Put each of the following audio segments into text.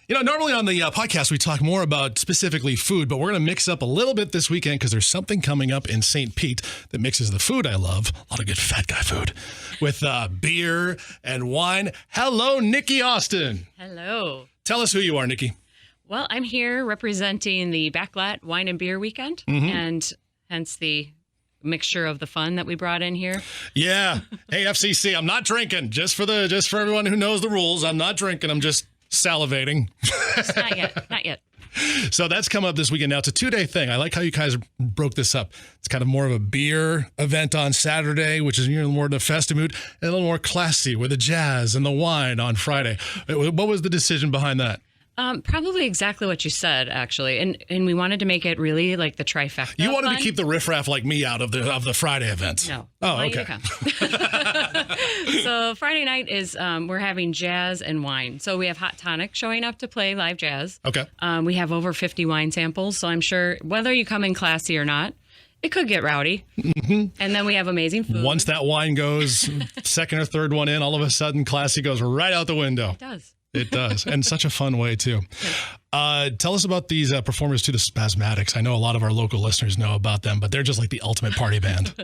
Normally on the podcast, we talk more about specifically food, but we're going to mix up a little bit this weekend because there's something coming up in St. Pete that mixes the food I love, a lot of good fat guy food, with beer and wine. Hello, Niki Austin. Hello. Tell us who you are, Niki. Well, I'm here representing the Backlot Wine and Beer Weekend, and hence the mixture of the fun that we brought in here. Yeah. Hey, FCC, I'm not drinking. Just for everyone who knows the rules, I'm not drinking. I'm just salivating. Not yet. So that's come up this weekend. Now, it's a 2-day thing. I like how you guys broke this up. It's kind of more of a beer event on Saturday, which is more in the festive mood, and a little more classy with the jazz and the wine on Friday. What was the decision behind that? Probably exactly what you said, actually, and we wanted to make it really like the trifecta. You wanted fun. to keep the riffraff like me out of the Friday events. No. Oh, okay. So Friday night is we're having jazz and wine. So we have Hot Tonic showing up to play live jazz. Okay. We have over 50 wine samples, so I'm sure whether you come in classy or not, it could get rowdy. And then we have amazing food. Once that wine goes, second or third one in, all of a sudden, classy goes right out the window. It does. It does. And such a fun way, too. Tell us about these performers, too, the Spasmatics. I know a lot of our local listeners know about them, but they're just like the ultimate party band.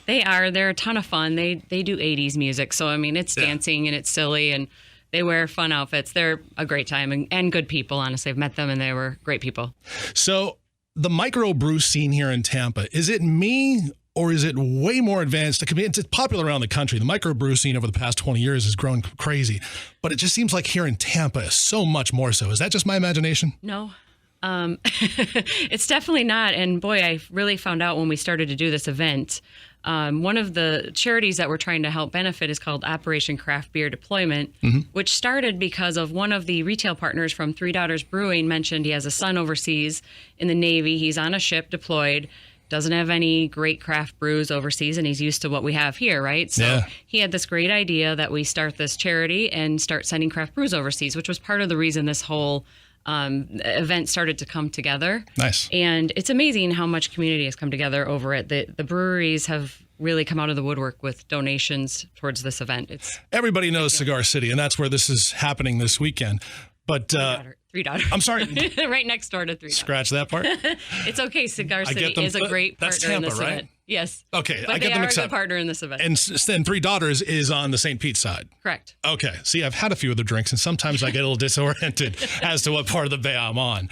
They are. They're a ton of fun. They do 80s music. So, I mean, it's dancing and it's silly and they wear fun outfits. They're a great time and good people, honestly. I've met them and they were great people. So the microbrew scene here in Tampa, is it me or is it way more advanced? It's popular around the country. The microbrew scene over the past 20 years has grown crazy, but it just seems like here in Tampa is so much more so. Is that just my imagination? No, it's definitely not. And boy, I really found out when we started to do this event. One of the charities that we're trying to help benefit is called Operation Craft Beer Deployment, which started because of one of the retail partners from Daughters Brewing mentioned he has a son overseas in the Navy. He's on a ship deployed. Doesn't have any great craft brews overseas, and he's used to what we have here, right? So he had this great idea that we start this charity and start sending craft brews overseas, which was part of the reason this whole event started to come together. Nice. And it's amazing how much community has come together over it. The breweries have really come out of the woodwork with donations towards this event. Everybody knows Cigar City, and that's where this is happening this weekend. But Three Daughters. I'm sorry. Right next door to Three Daughters. Scratch that part. It's okay. Cigar City is a great partner Tampa, in this right? event. Yes. Okay. But I get they them are mixed a up. good partner in this event. And then Three Daughters is on the St. Pete side. Correct. Okay. See, I've had a few of the drinks, and sometimes I get a little disoriented as to what part of the bay I'm on.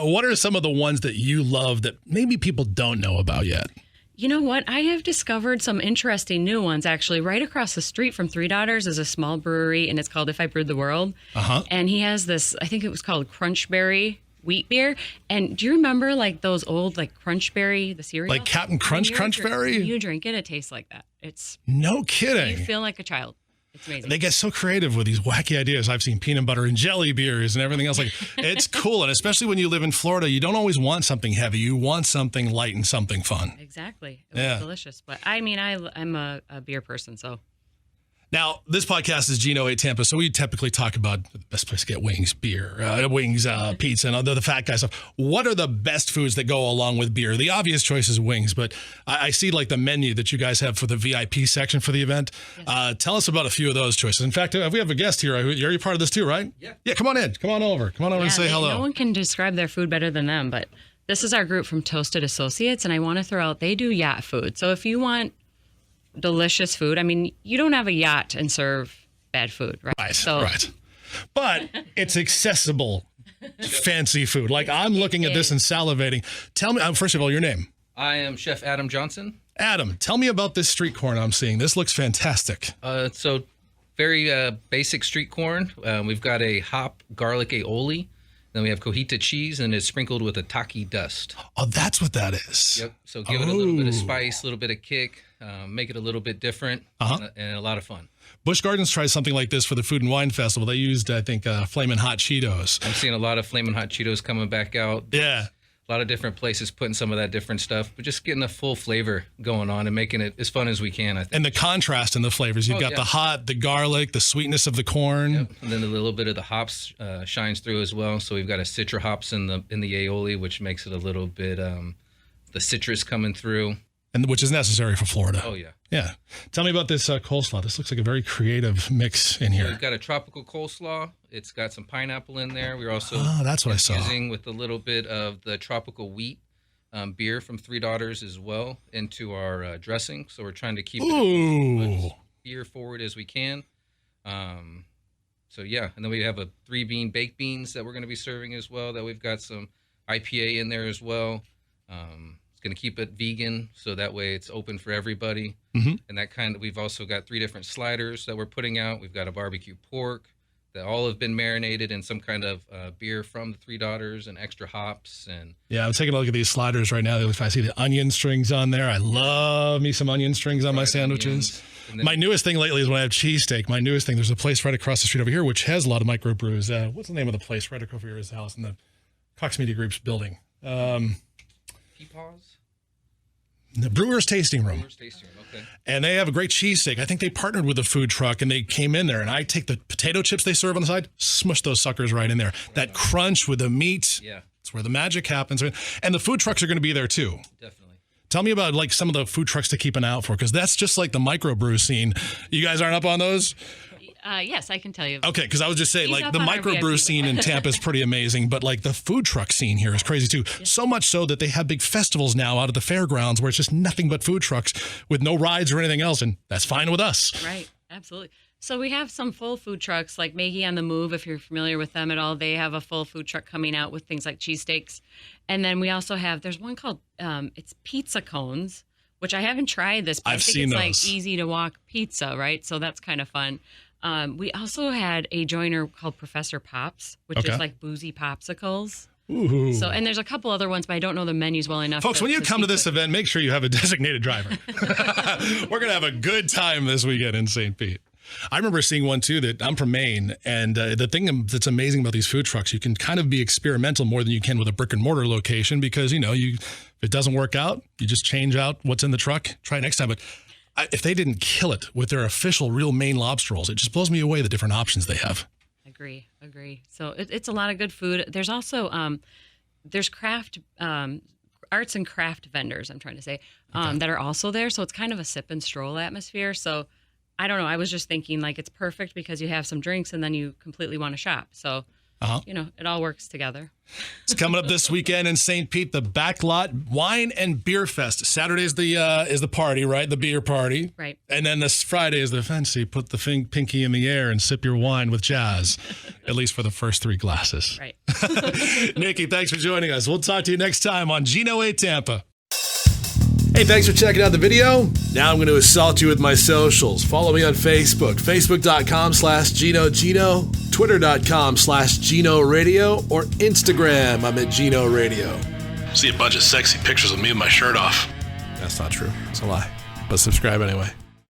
What are some of the ones that you love that maybe people don't know about yet? You know what? I have discovered some interesting new ones, actually. Right across the street from Three Daughters is a small brewery, and it's called If I Brewed the World. And he has this, I think it was called Crunchberry wheat beer. And do you remember like those old like Crunchberry, the cereal? Like Captain Crunch Crunchberry? You drink it, it tastes like that. It's no kidding. You feel like a child. It's amazing. They get so creative with these wacky ideas. I've seen peanut butter and jelly beers and everything else. Like, it's cool. And especially when you live in Florida, you don't always want something heavy. You want something light and something fun. Exactly. It was delicious. But I mean, I'm a beer person, so. Now, this podcast is Gino 8 Tampa, so we typically talk about the best place to get wings, beer, pizza, and the fat guy stuff. What are the best foods that go along with beer? The obvious choice is wings, but I see like the menu that you guys have for the VIP section for the event. Yes. Tell us about a few of those choices. In fact, we have a guest here. You're part of this too, right? Yeah. Yeah, come on in. Come on over. Come on over and say hello. No one can describe their food better than them, but this is our group from Toasted Associates, and I want to throw out, they do yacht food. So if you want delicious food. I mean, you don't have a yacht and serve bad food, right? Right. But it's accessible, fancy food. Like I'm looking at this and salivating. Tell me, first of all, your name. I am Chef Adam Johnson. Adam, tell me about this street corn I'm seeing. This looks fantastic. So very basic street corn. We've got a hop garlic aioli. Then we have cojita cheese, and it's sprinkled with a taki dust. Oh, that's what that is. Yep. So give it a little bit of spice, a little bit of kick, make it a little bit different, and a lot of fun. Busch Gardens tried something like this for the Food and Wine Festival. They used, I think, Flamin' Hot Cheetos. I'm seeing a lot of Flamin' Hot Cheetos coming back out. Yeah. A lot of different places putting some of that different stuff, but just getting a full flavor going on and making it as fun as we can, I think. And the contrast in the flavors. You've got the hot, the garlic, the sweetness of the corn. Yep. And then a little bit of the hops shines through as well. So we've got a citra hops in the aioli, which makes it a little bit, the citrus coming through. and which is necessary for Florida. Oh, yeah. Yeah. Tell me about this coleslaw. This looks like a very creative mix in here. We've got a tropical coleslaw. It's got some pineapple in there. We're also that's what I saw. Using with a little bit of the tropical wheat beer from Three Daughters as well into our dressing. So we're trying to keep it as much beer forward as we can. So yeah, and then we have a 3-bean baked beans that we're going to be serving as well. That we've got some IPA in there as well. It's going to keep it vegan, so that way it's open for everybody. Mm-hmm. And we've also got 3 different sliders that we're putting out. We've got a barbecue pork that all have been marinated in some kind of beer from the Three Daughters and extra hops. And yeah, I'm taking a look at these sliders right now. If I see the onion strings on there, I love me some onion strings on my sandwiches. My newest thing lately is when I have cheesesteak. My newest thing, there's a place right across the street over here which has a lot of microbrews. What's the name of the place right over here? His house in the Cox Media Group's building. Peepaws? The Brewer's Tasting Room. Brewer's Tasting Room, okay. And they have a great cheesesteak. I think they partnered with a food truck and they came in there, and I take the potato chips they serve on the side, smush those suckers right in there. That crunch with the meat. Yeah. It's where the magic happens. And the food trucks are going to be there too. Definitely. Tell me about like some of the food trucks to keep an eye out for, because that's just like the microbrew scene. You guys aren't up on those? Yes, I can tell you. Okay, because I was just saying, like, the microbrew scene in Tampa is pretty amazing, but like the food truck scene here is crazy too. Yeah. So much so that they have big festivals now out at the fairgrounds where it's just nothing but food trucks with no rides or anything else, and that's fine with us. Right, absolutely. So we have some full food trucks like Maggie on the Move, if you're familiar with them at all. They have a full food truck coming out with things like cheesesteaks. And then we also have, there's one called, it's pizza cones, which I haven't tried this, but I think it's those. Like easy to walk pizza, right? So that's kind of fun. We also had a joiner called Professor Pops, which is like boozy popsicles. Ooh. So, and there's a couple other ones, but I don't know the menus well enough. Folks, when you come to this event, make sure you have a designated driver. We're going to have a good time this weekend in St. Pete. I remember seeing one too that I'm from Maine, and the thing that's amazing about these food trucks, you can kind of be experimental more than you can with a brick and mortar location, because if it doesn't work out, you just change out what's in the truck, try it next time. But if they didn't kill it with their official real Maine lobster rolls, it just blows me away the different options they have. Agree. So it's a lot of good food. There's also there's craft arts and craft vendors, I'm trying to say, that are also there. So it's kind of a sip and stroll atmosphere. So I don't know. I was just thinking like it's perfect because you have some drinks and then you completely want to shop. So, it all works together. It's coming up this weekend in St. Pete, the Backlot Wine and Beer Fest. Saturday is the party, right? The beer party. Right. And then this Friday is the fancy, put the pinky in the air and sip your wine with jazz, at least for the first 3 glasses. Right. Niki, thanks for joining us. We'll talk to you next time on Gino 8 Tampa. Hey, thanks for checking out the video. Now I'm going to assault you with my socials. Follow me on Facebook, facebook.com/GinoGino, twitter.com/Gino Radio, or Instagram, I'm at Gino Radio. See a bunch of sexy pictures of me with my shirt off. That's not true. It's a lie. But subscribe anyway.